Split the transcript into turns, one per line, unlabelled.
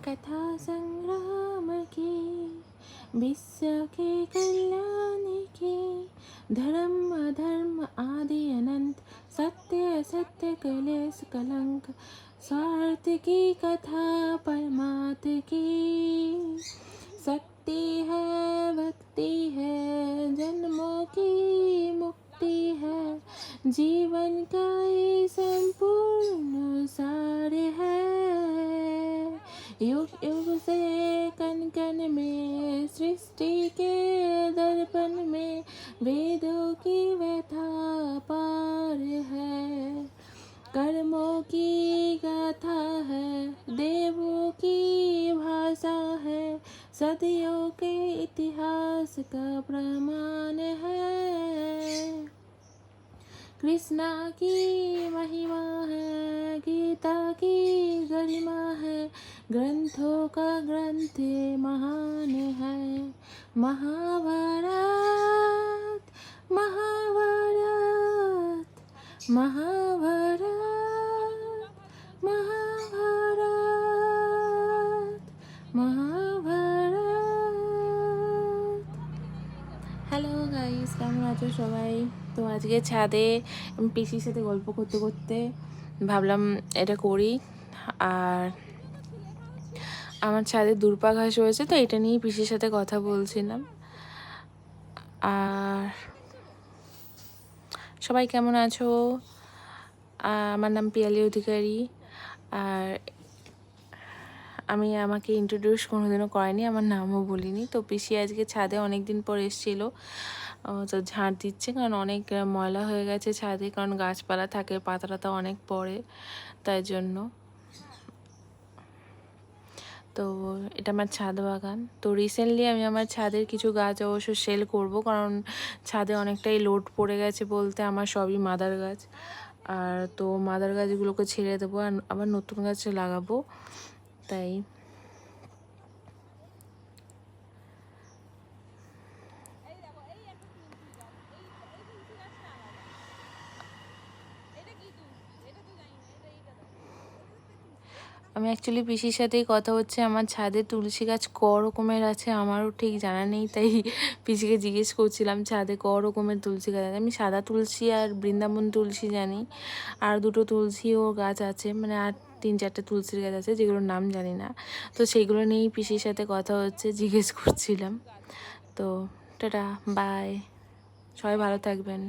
कथा संग्राम की, विश्व के कल्याण की। धर्म अधर्म आदि अनंत, सत्य असत्य कलेश कलंक। स्वार्थ की कथा परमार्थ की, शक्ति है भक्ति है, जन्मों की मुक्ति है। जीवन का ये संपूर्ण सार है। युग युग से कण कण में, सृष्टि के दर्पण में, वेदों की व्यथा पार है। कर्मों की गाथा है, देवों की भाषा है। सदियों के इतिहास का प्रमाण है। कृष्णा की महिमा है, गीता की गरिमा है। ग्रंथों का ग्रंथ महान है। महाभारत महाभारत महाभारत महाभारत महाभारत। হ্যালো গাইস, কেমন আছো সবাই? তো আজকে ছাদে পিসির সাথে গল্প করতে করতে ভাবলাম এটা করি। আর আমার ছাদে দূর্বা ঘাস হয়েছে, তো এটা নিয়েই পিসির সাথে কথা বলছিলাম। আর সবাই কেমন আছো? আমার নাম পিয়ালি অধিকারী। আর আমি আমাকে ইন্ট্রোডিউস কোনোদিনও করাইনি, আমার নামও বলিনি। তো পিসি আজকে ছাদে অনেক দিন পর এসেছিলো, তো ঝাঁট দিচ্ছে, কারণ অনেক ময়লা হয়ে গেছে ছাদে, কারণ গাছপালা থাকে, পাতা টাতা অনেক পড়ে, তাই জন্য। তো এটা আমার ছাদ বাগান। তো রিসেন্টলি আমি আমার ছাদের কিছু গাছ অবশ্য সেল করব, কারণ ছাদে অনেকটাই লোড পড়ে গেছে বলতে আমার সবই মাদার গাছ। আর তো মাদার গাছগুলোকে ছেড়ে দেবো, আর আবার নতুন গাছ লাগাবো, তাই। আমি অ্যাকচুয়ালি পিসির সাথেই কথা হচ্ছে। আমার ছাদে তুলসী গাছ ক রকমের আছে আমারও ঠিক জানা নেই, তাই পিসিকে জিজ্ঞেস করছিলাম ছাদে ক রকমের তুলসী গাছ আছে। আমি সাদা তুলসী আর বৃন্দাবন তুলসী জানি, আর দুটো তুলসীও গাছ আছে, মানে আর 3-4টে তুলসীর গাছ আছে যেগুলোর নাম জানি না। তো সেইগুলো নিয়েই পিসির সাথে কথা হচ্ছে, জিজ্ঞেস করছিলাম। তো টাটা, বাই, সবাই ভালো থাকবেন।